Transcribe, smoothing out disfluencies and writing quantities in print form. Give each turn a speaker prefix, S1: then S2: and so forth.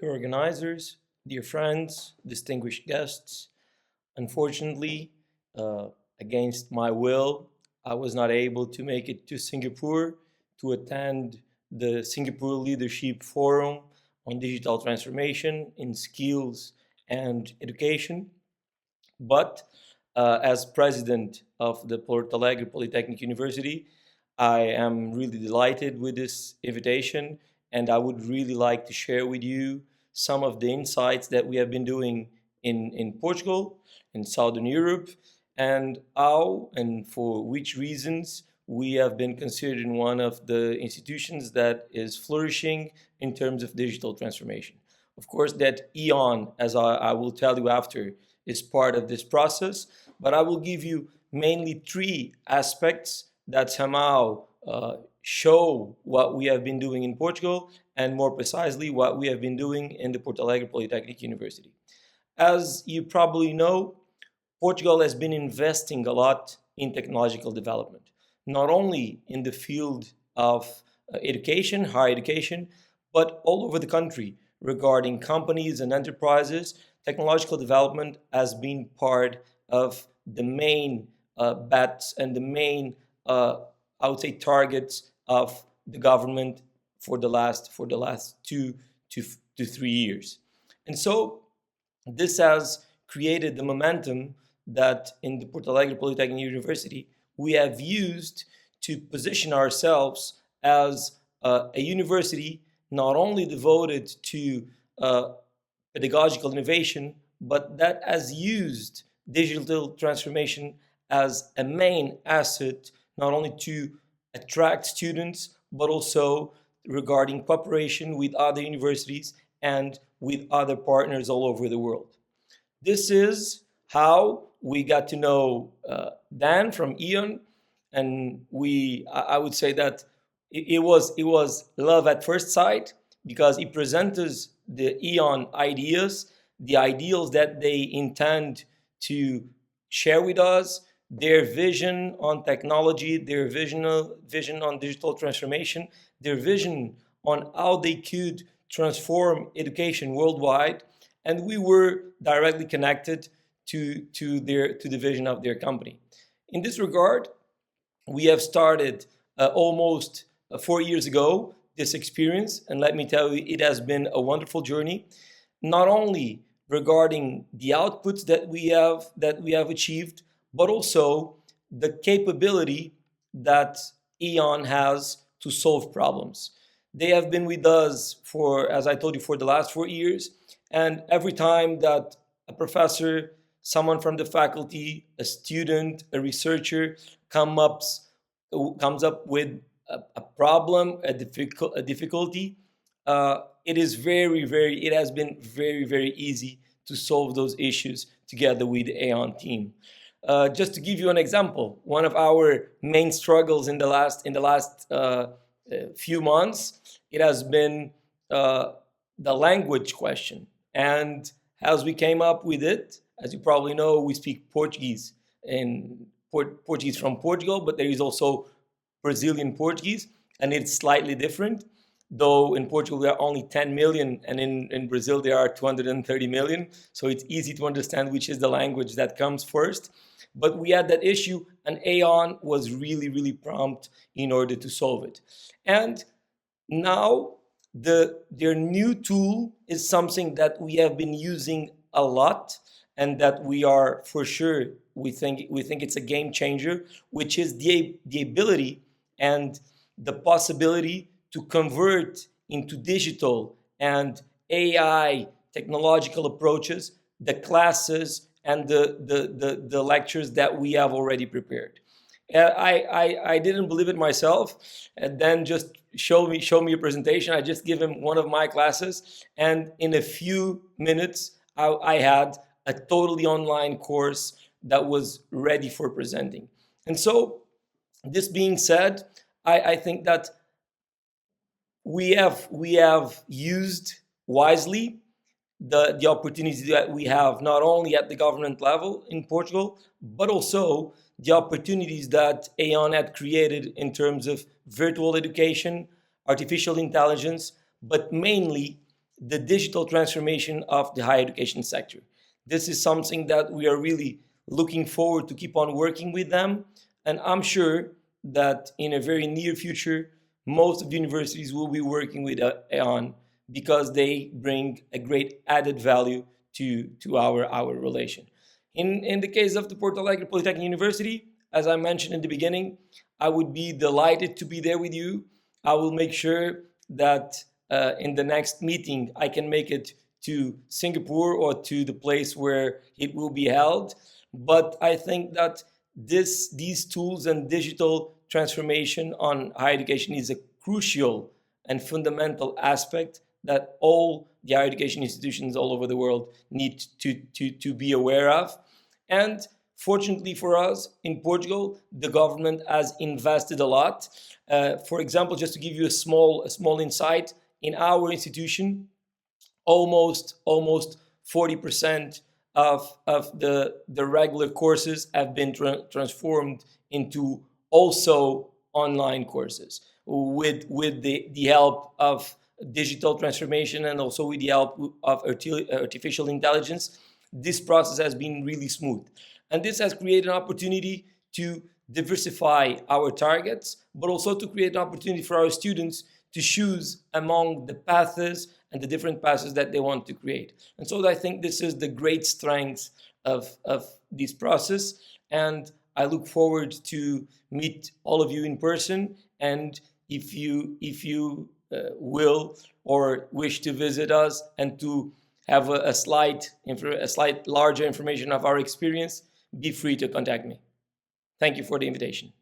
S1: Dear organizers, dear friends, distinguished guests, unfortunately, uh, against my will, I was not able to make it to Singapore to attend the Singapore Leadership Forum on digital transformation in skills and education. But as president of the Portalegre Polytechnic University, I am really delighted with this invitation, and I would really like to share with you some of the insights that we have been doing in Portugal, in Southern Europe, and how and for which reasons we have been considered one of the institutions that is flourishing in terms of digital transformation. Of course, that Eon, as I will tell you after, is part of this process, but I will give you mainly three aspects that somehow show what we have been doing in Portugal and more precisely what we have been doing in the Portalegre Polytechnic University. As you probably know, Portugal has been investing a lot in technological development, not only in the field of education, higher education, but all over the country regarding companies and enterprises. Technological development has been part of the main bets and the main, I would say, targets of the government for the last 2 to 3 years. And so this has created the momentum that in the Porto Alegre Polytechnic University we have used to position ourselves as a university not only devoted to pedagogical innovation, but that has used digital transformation as a main asset, not only to attract students, but also regarding cooperation with other universities and with other partners all over the world. This is how we got to know Dan from Eon, and I would say that it was love at first sight because he presented the Eon ideas, the ideals that they intend to share with us, their vision on technology, their vision on digital transformation, their vision on how they could transform education worldwide, and we were directly connected to the vision of their company. In this regard, we have started almost 4 years ago this experience, and let me tell you, it has been a wonderful journey. Not only regarding the outputs that we have achieved, but also the capability that Eon has to solve problems. They have been with us for, as I told you, for the last 4 years, and every time that a professor, someone from the faculty, a student, a researcher comes up with a problem, a difficulty, it has been very easy to solve those issues together with the Aon team. Just to give you an example, one of our main struggles in the last few months, it has been the language question. And as we came up with it, as you probably know, we speak Portuguese and Portuguese from Portugal, but there is also Brazilian Portuguese, and it's slightly different. Though in Portugal there are only 10 million, and in Brazil there are 230 million, so it's easy to understand which is the language that comes first. But we had that issue, and Aon was really prompt in order to solve it. And now their new tool is something that we have been using a lot, and that we are for sure we think it's a game changer, which is the ability and the possibility to convert into digital and AI technological approaches the classes and the lectures that we have already prepared. I didn't believe it myself, and then just show me a presentation. I just give him one of my classes, and in a few minutes I had a totally online course that was ready for presenting. And so, this being said, I think that we have used wisely the opportunities that we have, not only at the government level in Portugal, but also the opportunities that Aon had created in terms of virtual education, artificial intelligence, but mainly the digital transformation of the higher education sector. This is something that we are really looking forward to keep on working with them. And I'm sure that in a very near future, most of the universities will be working with Eon because they bring a great added value to our relation. In the case of the Portalegre Polytechnic University, as I mentioned in the beginning, I would be delighted to be there with you. I will make sure that in the next meeting I can make it to Singapore or to the place where it will be held. But I think that these tools and digital transformation on higher education is a crucial and fundamental aspect that all the higher education institutions all over the world need to be aware of. And fortunately for us, in Portugal, the government has invested a lot. For example, just to give you a small insight, in our institution, almost 40% of the regular courses have been transformed into also online courses with the help of digital transformation and also with the help of artificial intelligence. This process has been really smooth. And this has created an opportunity to diversify our targets, but also to create an opportunity for our students to choose among the paths and the different paths that they want to create. And so I think this is the great strength of this process. And I look forward to meet all of you in person. And if you will or wish to visit us and to have a slight larger information of our experience, be free to contact me. Thank you for the invitation.